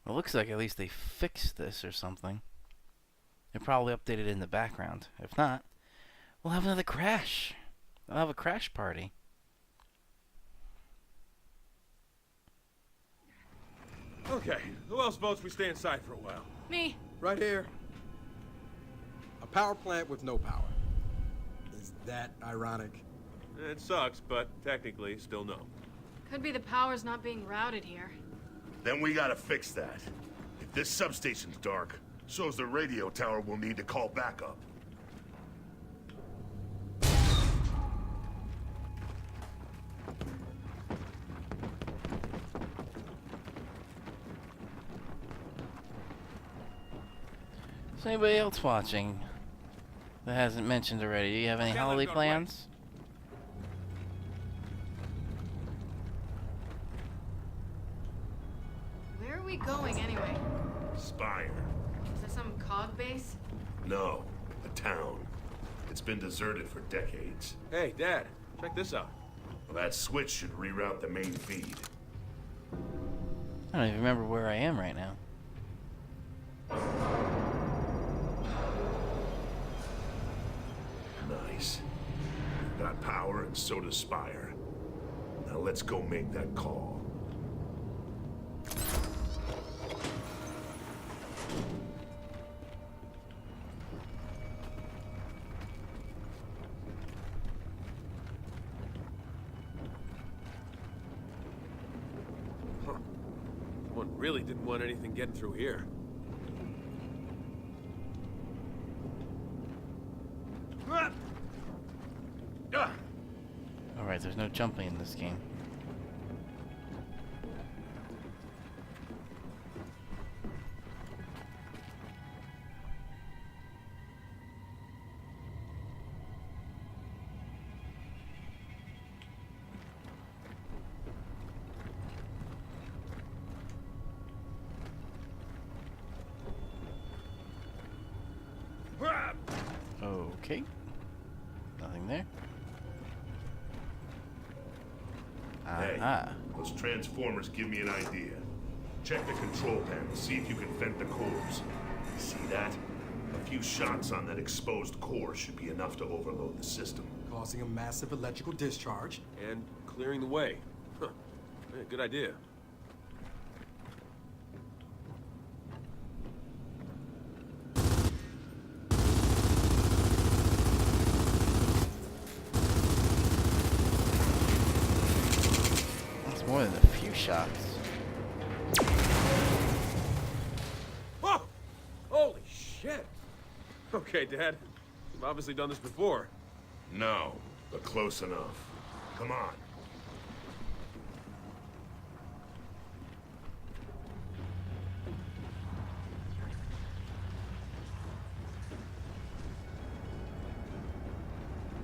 Well, it looks like at least they fixed this or something. They probably updated it in the background. If not, we'll have another crash. I'll have a crash party. Okay, who else votes we stay inside for a while? Me. Right here. A power plant with no power. Is that ironic? It sucks, but technically, still no. Could be the power's not being routed here. Then we gotta fix that. If this substation's dark, so's the radio tower we'll need to call backup. Is anybody else watching that hasn't mentioned already? Do you have any Okay, holiday let's go, right. plans? Where are we going anyway? Spire. Is there some cog base? No, a town. It's been deserted for decades. Hey, Dad, check this out. Well, that switch should reroute the main feed. I don't even remember where I am right now. Nice. We've got power and so does Spire. Now let's go make that call. One really didn't want anything getting through here. Ah! Alright, there's no jumping in this game. Okay. Nothing there. Hey, Aha. those transformers give me an idea. Check the control panel, see if you can vent the cores. See that? A few shots on that exposed core should be enough to overload the system. Causing a massive electrical discharge. And clearing the way. Huh. Yeah, good idea. That's more than a few shots. Oh! Holy shit! Okay, Dad. You've obviously done this before. No, but close enough. Come on.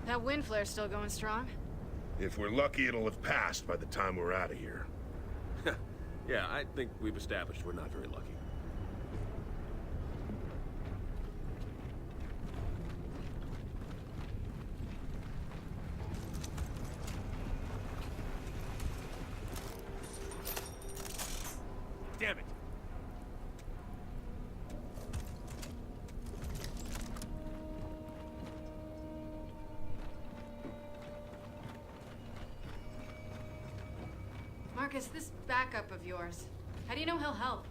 That wind flare's still going strong. If we're lucky, it'll have passed by the time we're out of here. Yeah, I think we've established we're not very lucky. Damn it! Marcus, this backup of yours, how do you know he'll help?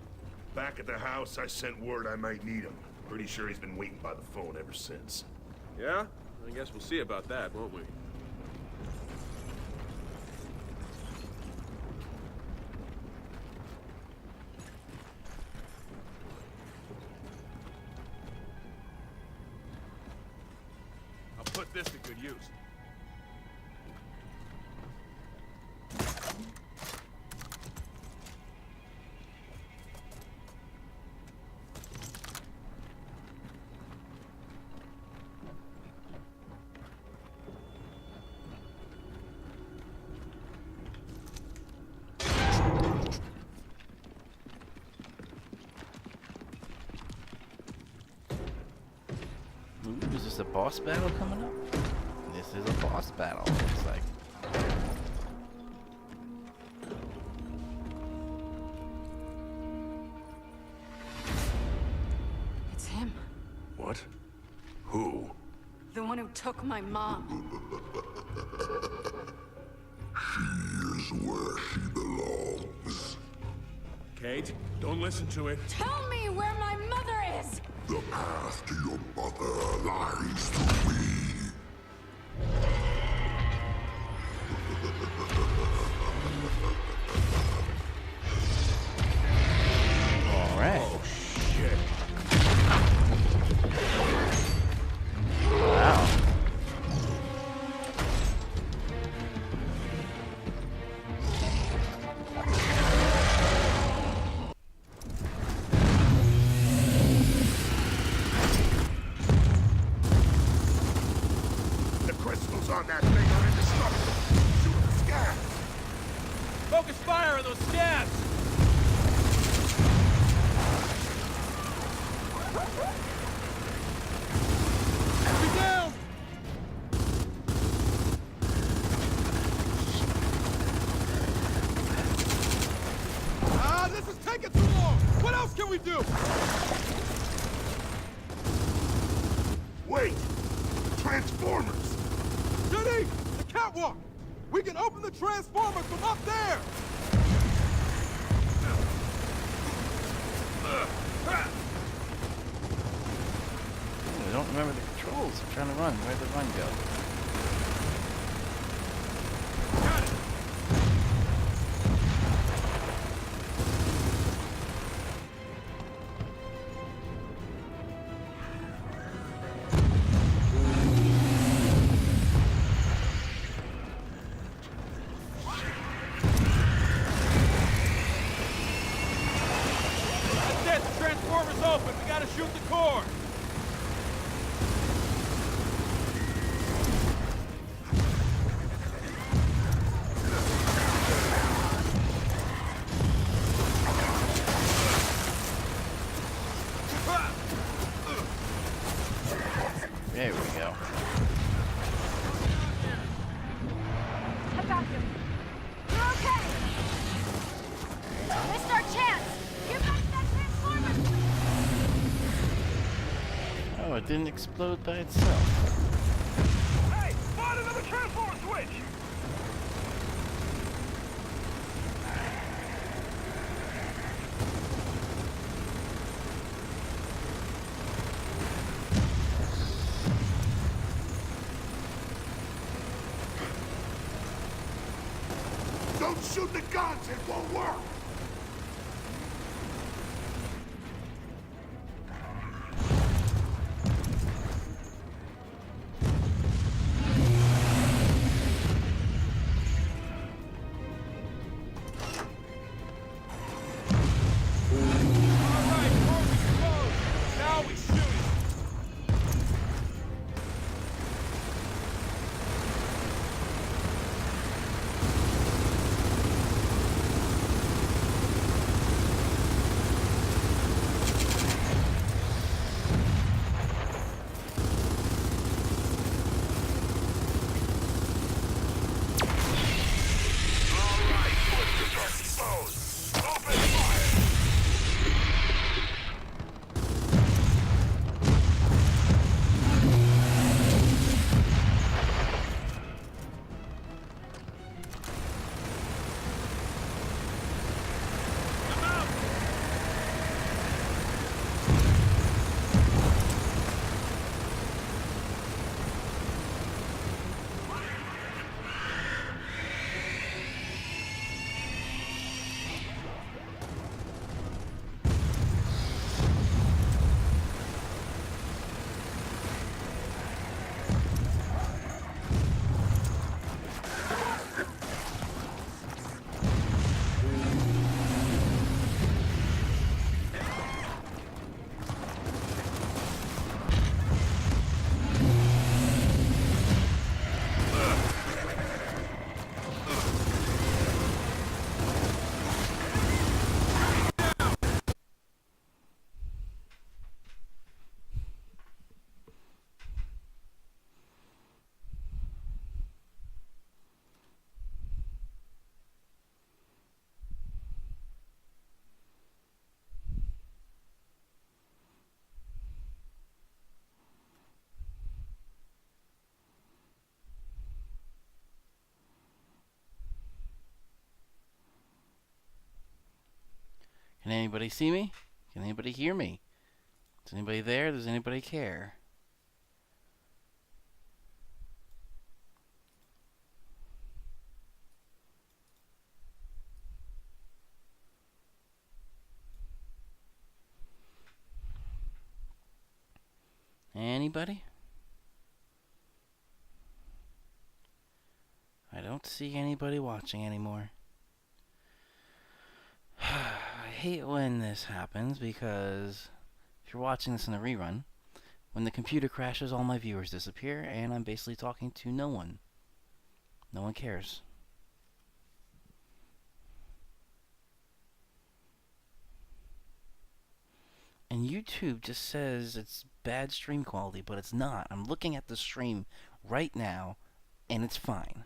Back at the house, I sent word I might need him. Pretty sure he's been waiting by the phone ever since. Yeah? I guess we'll see about that, won't we? I'll put this to good use. Ooh, is this a boss battle coming up? This is a boss battle, looks like. It's him. What? Who? The one who took my mom. Here's where she belongs. Kate, don't listen to it. Tell me where my mother is! The path to your mother lies through me. Alright. Oh, shit. Wow. The crystals on that thing are indestructible. Shoot the scab. Focus fire on those scabs! Transformers! Jenny! The catwalk! We can open the transformers from up there! I don't remember the controls. I'm trying to run. Where'd the run go? Got it! That's it! The transformer's open! We gotta shoot the core! There we go. I got him. You're okay. Missed our chance. Get back to that transformer. Oh, it didn't explode by itself. Hey! Find another transformer switch! Don't shoot the guns, it won't work! Alright, core's exposed! Now we shoot it! Alright, blisters are exposed! Open fire! I'm out! Can anybody see me? Can anybody hear me? Is anybody there? Does anybody care? Anybody? I don't see anybody watching anymore. I hate when this happens because if you're watching this in a rerun, when the computer crashes, all my viewers disappear and I'm basically talking to no one. No one cares. And YouTube just says it's bad stream quality, but it's not. I'm looking at the stream right now and it's fine.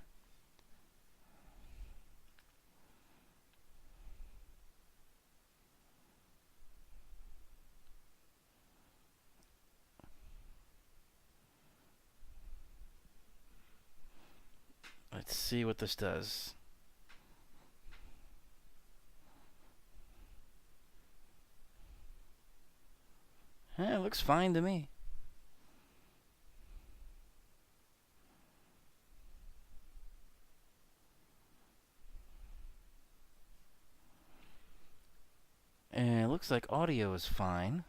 Let's see what this does. It looks fine to me. And it looks like audio is fine.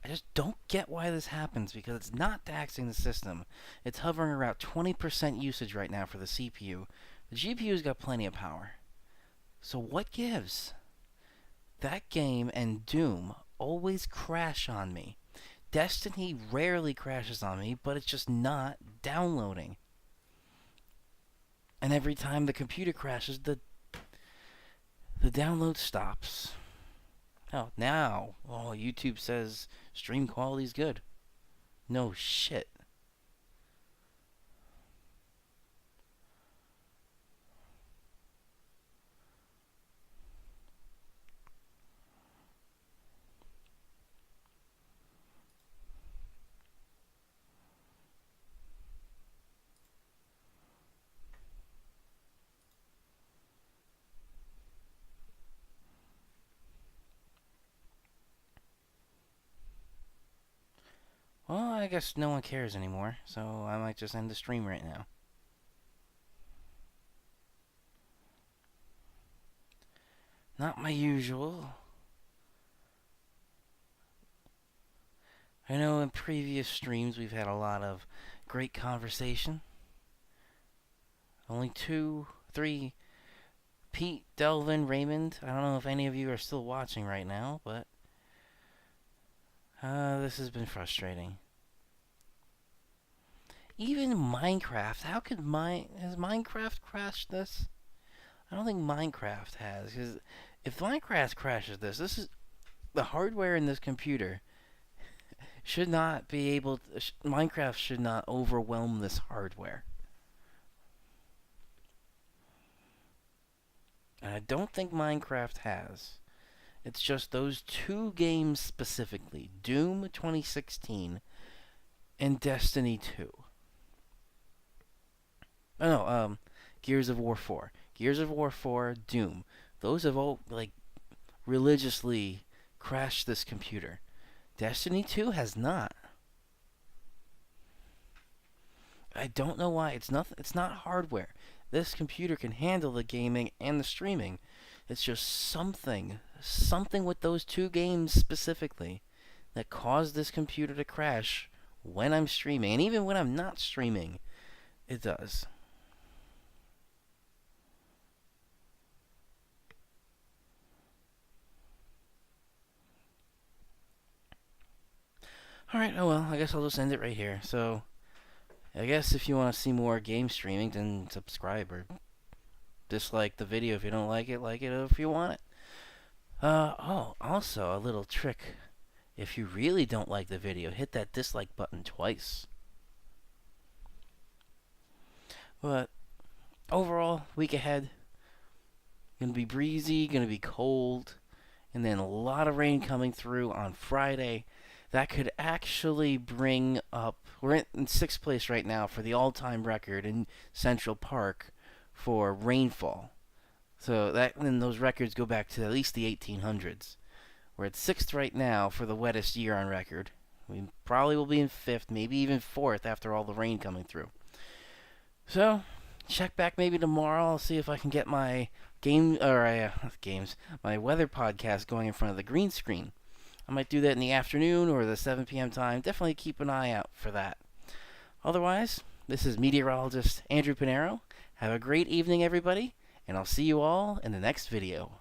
I just don't get why this happens, because it's not taxing the system. It's hovering around 20% usage right now for the CPU. The GPU's got plenty of power. So what gives? That game and Doom always crash on me. Destiny rarely crashes on me, but it's just not downloading. And every time the computer crashes, the download stops. Oh, now, YouTube says stream quality's good. No shit. Well, I guess no one cares anymore, so I might just end the stream right now. Not my usual. I know in previous streams we've had a lot of great conversation. Only 2, 3, Pete, Delvin, Raymond. I don't know if any of you are still watching right now, but this has been frustrating. Even Minecraft. How could has Minecraft crashed this? I don't think Minecraft has, because if Minecraft crashes this is the hardware in this computer should not be able to, Minecraft should not overwhelm this hardware. And I don't think Minecraft has. It's just those 2 games specifically, Doom 2016 and Destiny 2. Oh no, Gears of War 4. Gears of War 4, Doom. Those have all, religiously crashed this computer. Destiny 2 has not. I don't know why. It's not hardware. This computer can handle the gaming and the streaming. It's just something with those 2 games specifically that caused this computer to crash when I'm streaming. And even when I'm not streaming, it does. Alright, oh well, I guess I'll just end it right here. So, I guess if you want to see more game streaming, then subscribe or dislike the video if you don't like it if you want it. Also, a little trick. If you really don't like the video, hit that dislike button twice. But, overall, week ahead, gonna be breezy, gonna be cold, and then a lot of rain coming through on Friday. That could actually bring up, we're in 6th place right now for the all-time record in Central Park for rainfall. So then those records go back to at least the 1800s. We're at 6th right now for the wettest year on record. We probably will be in 5th, maybe even 4th after all the rain coming through. So, check back maybe tomorrow. I'll see if I can get my my weather podcast going in front of the green screen. I might do that in the afternoon or the 7 p.m. time. Definitely keep an eye out for that. Otherwise, this is meteorologist Andrew Pinero. Have a great evening, everybody, and I'll see you all in the next video.